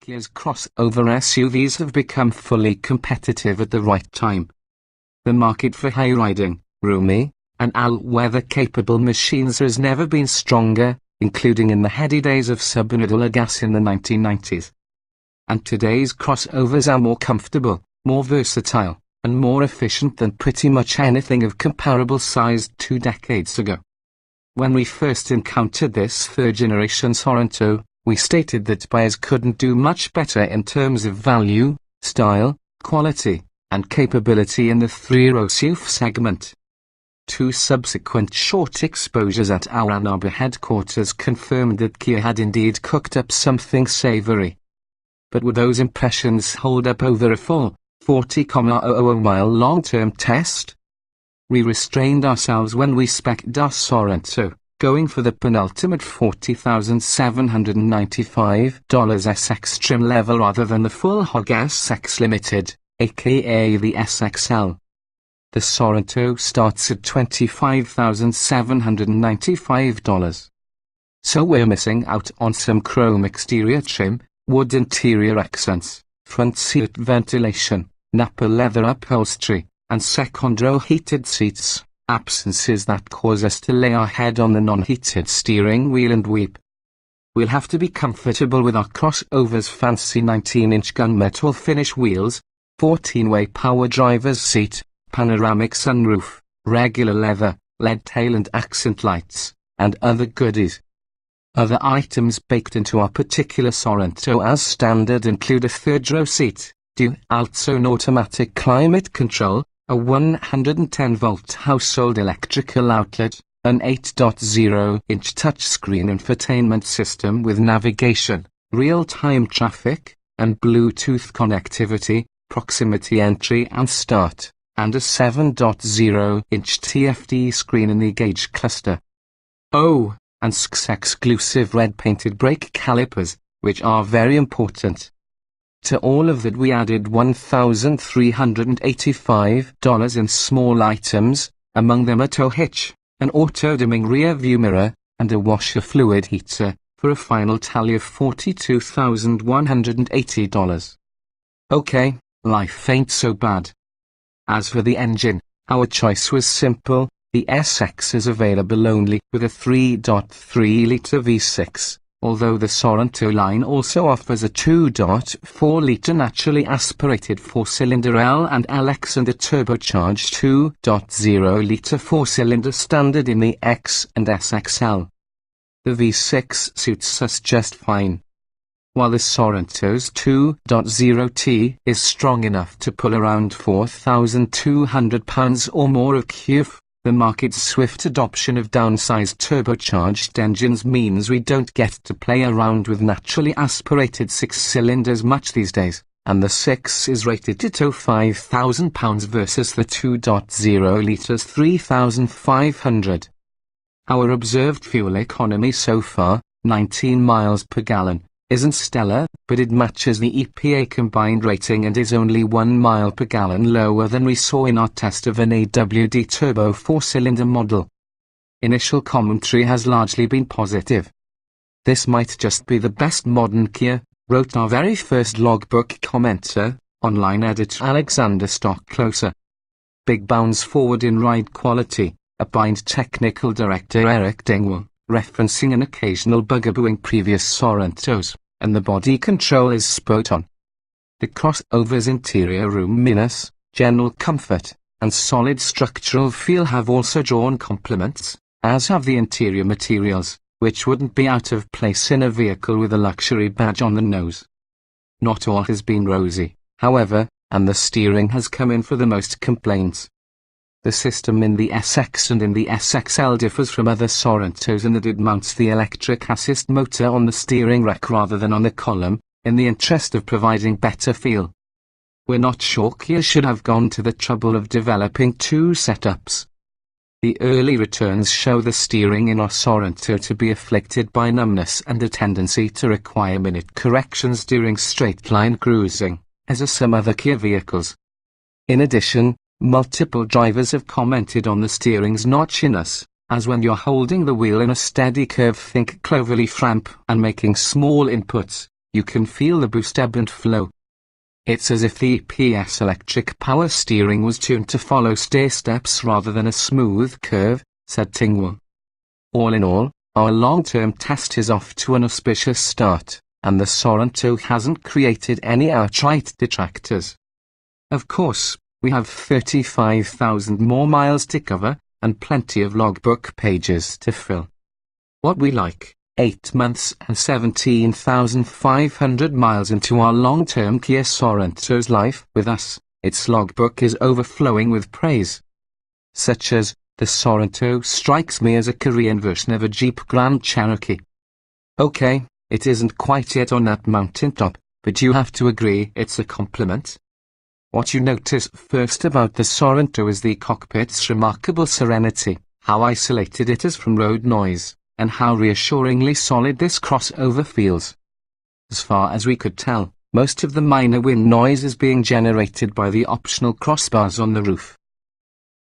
Kia's crossover SUVs have become fully competitive at the right time. The market for high-riding, roomy, and all-weather capable machines has never been stronger, including in the heady days of subinaudible gas in the 1990s. And today's crossovers are more comfortable, more versatile, and more efficient than pretty much anything of comparable size 2 decades ago. When we first encountered this third-generation Sorento, we stated that buyers couldn't do much better in terms of value, style, quality, and capability in the 3-row SUV segment. 2 subsequent short exposures at our Ann Arbor headquarters confirmed that Kia had indeed cooked up something savory. But would those impressions hold up over a full, 40,000-mile long-term test? We restrained ourselves when we spec'd our Sorento, going for the penultimate $40,795 SX trim level rather than the full hog SX Limited, aka the SXL. The Sorento starts at $25,795. So we're missing out on some chrome exterior trim, wood interior accents, front seat ventilation, Napa leather upholstery, and second-row heated seats, absences that cause us to lay our head on the non-heated steering wheel and weep. We'll have to be comfortable with our crossover's fancy 19-inch gunmetal finish wheels, 14-way power driver's seat, panoramic sunroof, regular leather, LED tail and accent lights, and other goodies. Other items baked into our particular Sorento as standard include a third-row seat, dual-zone automatic climate control, a 110-volt household electrical outlet, an 8.0-inch touchscreen infotainment system with navigation, real-time traffic, and Bluetooth connectivity, proximity entry and start, and a 7.0-inch TFT screen in the gauge cluster. Oh, and exclusive red-painted brake calipers, which are very important. To all of that we added $1,385 in small items, among them a tow hitch, an auto-dimming rear-view mirror, and a washer fluid heater, for a final tally of $42,180. Okay, life ain't so bad. As for the engine, our choice was simple. The SX is available only with a 3.3-litre V6, although the Sorento line also offers a 2.4-litre naturally aspirated 4-cylinder L and LX and a turbocharged 2.0-litre 4-cylinder standard in the X and SXL. The V6 suits us just fine. While the Sorento's 2.0T is strong enough to pull around 4,200 pounds or more of QF, the market's swift adoption of downsized turbocharged engines means we don't get to play around with naturally aspirated 6 cylinders much these days, and the 6 is rated to tow 5,000 pounds versus the 2.0 litres 3,500. Our observed fuel economy so far, 19 miles per gallon, isn't stellar, but it matches the EPA combined rating and is only 1 mile per gallon lower than we saw in our test of an AWD turbo 4-cylinder model. Initial commentary has largely been positive. This might just be the best modern Kia, wrote our very first logbook commenter, online editor Alexander Stockcloser. Big bounds forward in ride quality, opined technical director Eric Dingwall, referencing an occasional bugabooing previous Sorentos, and the body control is spot on. The crossover's interior roominess, general comfort, and solid structural feel have also drawn compliments, as have the interior materials, which wouldn't be out of place in a vehicle with a luxury badge on the nose. Not all has been rosy, however, and the steering has come in for the most complaints. The system in the SX and in the SXL differs from other Sorentos in that it mounts the electric assist motor on the steering rack rather than on the column, in the interest of providing better feel. We're not sure Kia should have gone to the trouble of developing 2 setups. The early returns show the steering in our Sorento to be afflicted by numbness and a tendency to require minute corrections during straight-line cruising, as are some other Kia vehicles. In addition, multiple drivers have commented on the steering's notchiness, as when you're holding the wheel in a steady curve, think cloverleaf ramp, and making small inputs, you can feel the boost ebb and flow. It's as if the EPS electric power steering was tuned to follow stair steps rather than a smooth curve, said Tingwell. All in all, our long-term test is off to an auspicious start, and the Sorento hasn't created any outright detractors. Of course, we have 35,000 more miles to cover, and plenty of logbook pages to fill. What we like, 8 months and 17,500 miles into our long-term Kia Sorento's life with us, its logbook is overflowing with praise. Such as, the Sorento strikes me as a Korean version of a Jeep Grand Cherokee. Okay, it isn't quite yet on that mountaintop, but you have to agree it's a compliment. What you notice first about the Sorento is the cockpit's remarkable serenity, how isolated it is from road noise, and how reassuringly solid this crossover feels. As far as we could tell, most of the minor wind noise is being generated by the optional crossbars on the roof.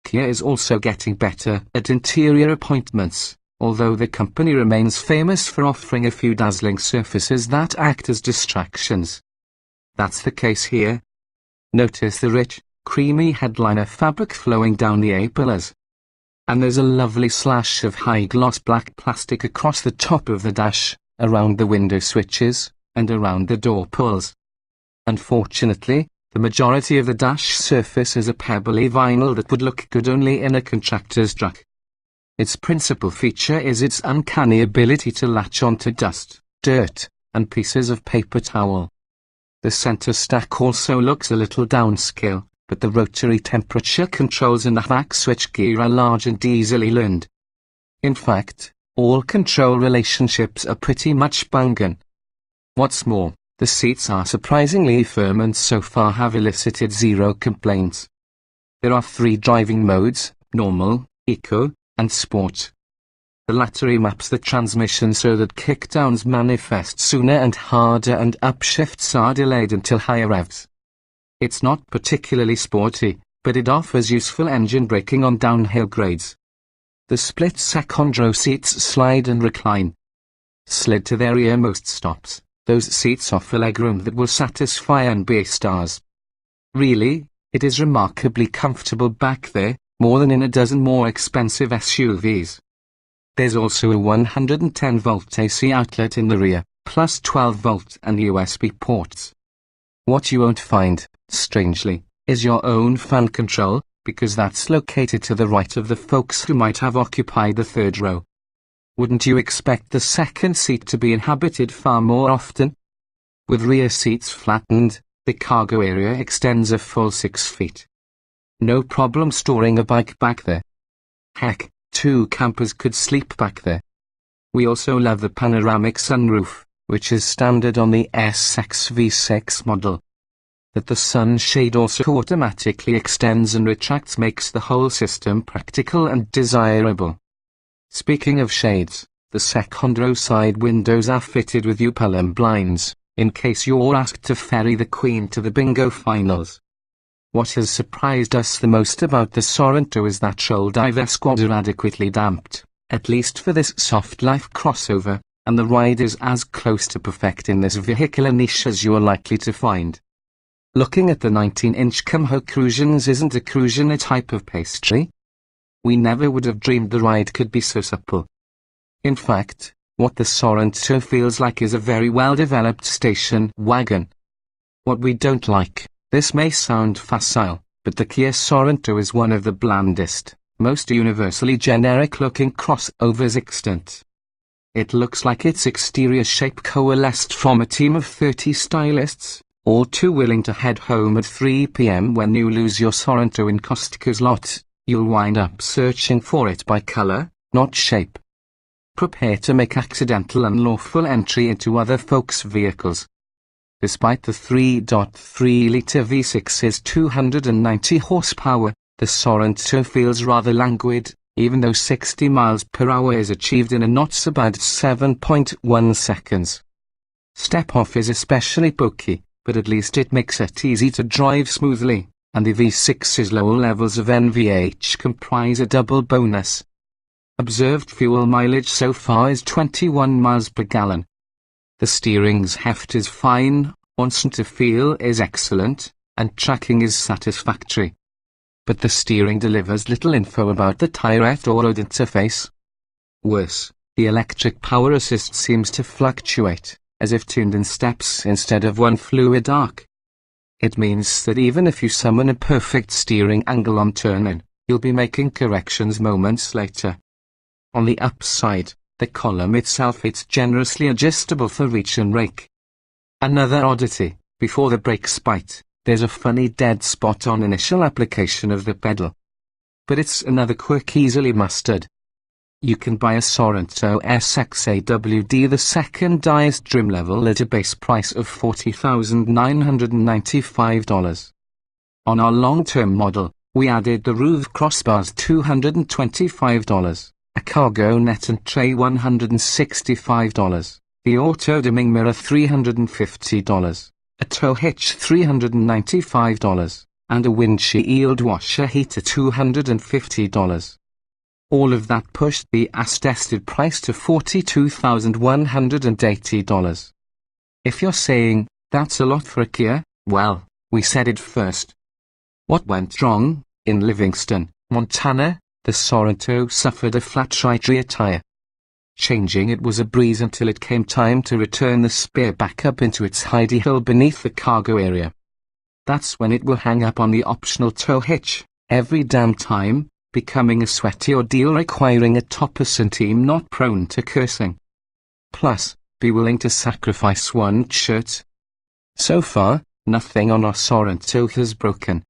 Kia is also getting better at interior appointments, although the company remains famous for offering a few dazzling surfaces that act as distractions. That's the case here. Notice the rich, creamy headliner fabric flowing down the A-pillars. And there's a lovely slash of high-gloss black plastic across the top of the dash, around the window switches, and around the door pulls. Unfortunately, the majority of the dash surface is a pebbly vinyl that would look good only in a contractor's truck. Its principal feature is its uncanny ability to latch onto dust, dirt, and pieces of paper towel. The center stack also looks a little downscale, but the rotary temperature controls in the HVAC switchgear are large and easily learned. In fact, all control relationships are pretty much banging. What's more, the seats are surprisingly firm and so far have elicited zero complaints. There are 3 driving modes, normal, eco, and sport. The latter maps the transmission so that kickdowns manifest sooner and harder and upshifts are delayed until higher revs. It's not particularly sporty, but it offers useful engine braking on downhill grades. The split second row seats slide and recline. Slid to their rearmost stops, those seats offer legroom that will satisfy NBA stars. Really, it is remarkably comfortable back there, more than in a dozen more expensive SUVs. There's also a 110-volt AC outlet in the rear, plus 12-volt and USB ports. What you won't find, strangely, is your own fan control, because that's located to the right of the folks who might have occupied the 3rd row. Wouldn't you expect the second seat to be inhabited far more often? With rear seats flattened, the cargo area extends a full 6 feet. No problem storing a bike back there. Heck, 2 campers could sleep back there. We also love the panoramic sunroof, which is standard on the SX V6 model. That the sunshade also automatically extends and retracts makes the whole system practical and desirable. Speaking of shades, the second row side windows are fitted with U-Pelham blinds, in case you're asked to ferry the Queen to the bingo finals. What has surprised us the most about the Sorento is that roll dive squad are adequately damped, at least for this soft life crossover, and the ride is as close to perfect in this vehicular niche as you are likely to find. Looking at the 19-inch Kumho Crusions isn't a Crusion a type of pastry? We never would have dreamed the ride could be so supple. In fact, what the Sorento feels like is a very well-developed station wagon. What we don't like, this may sound facile, but the Kia Sorento is one of the blandest, most universally generic-looking crossovers extant. It looks like its exterior shape coalesced from a team of 30 stylists, all too willing to head home at 3 p.m. When you lose your Sorento in Costco's lot, you'll wind up searching for it by color, not shape. Prepare to make accidental unlawful entry into other folks' vehicles. Despite the 3.3-litre V6's 290 horsepower, the Sorento feels rather languid, even though 60 miles per hour is achieved in a not-so-bad 7.1 seconds. Step-off is especially pokey, but at least it makes it easy to drive smoothly, and the V6's low levels of NVH comprise a double bonus. Observed fuel mileage so far is 21 miles per gallon. The steering's heft is fine, on center feel is excellent, and tracking is satisfactory. But the steering delivers little info about the Tirette or road interface. Worse, the electric power assist seems to fluctuate, as if tuned in steps instead of one fluid arc. It means that even if you summon a perfect steering angle on turn-in, you'll be making corrections moments later. On the upside, the column itself is generously adjustable for reach and rake. Another oddity, before the brakes bite, there's a funny dead spot on initial application of the pedal. But it's another quirk easily mastered. You can buy a Sorento SXAWD the second highest trim level at a base price of $40,995. On our long-term model, we added the roof crossbars $225, a cargo net and tray $165, the auto-dimming mirror $350, a tow hitch $395, and a windshield washer heater $250. All of that pushed the as-tested price to $42,180. If you're saying, that's a lot for a Kia, well, we said it first. What went wrong? In Livingston, Montana, the Sorento suffered a flat right rear tire. Changing it was a breeze until it came time to return the spare back up into its hidey hole beneath the cargo area. That's when it will hang up on the optional tow hitch, every damn time, becoming a sweaty ordeal requiring a top-person team not prone to cursing. Plus, be willing to sacrifice one shirt. So far, nothing on our Sorento has broken.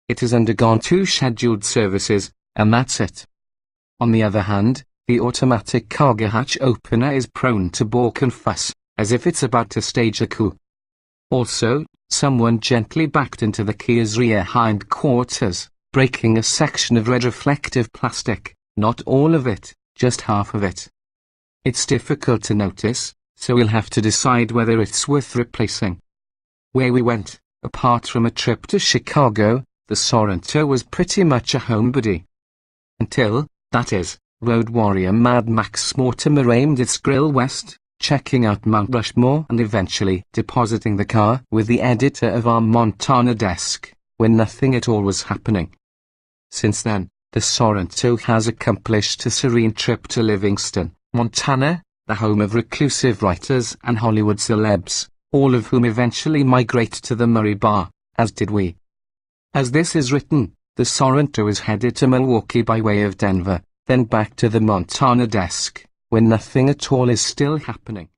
It has undergone 2 scheduled services, and that's it. On the other hand, the automatic cargo hatch opener is prone to balk and fuss, as if it's about to stage a coup. Also, someone gently backed into the Kia's rear hindquarters, breaking a section of red reflective plastic, not all of it, just half of it. It's difficult to notice, so we'll have to decide whether it's worth replacing. Where we went, apart from a trip to Chicago, the Sorento was pretty much a homebody. Until, that is, road warrior Mad Max Mortimer aimed its grill west, checking out Mount Rushmore and eventually depositing the car with the editor of our Montana desk, when nothing at all was happening. Since then, the Sorento has accomplished a serene trip to Livingston, Montana, the home of reclusive writers and Hollywood celebs, all of whom eventually migrate to the Murray Bar, as did we. As this is written, the Sorento is headed to Milwaukee by way of Denver, then back to the Montana desk, when nothing at all is still happening.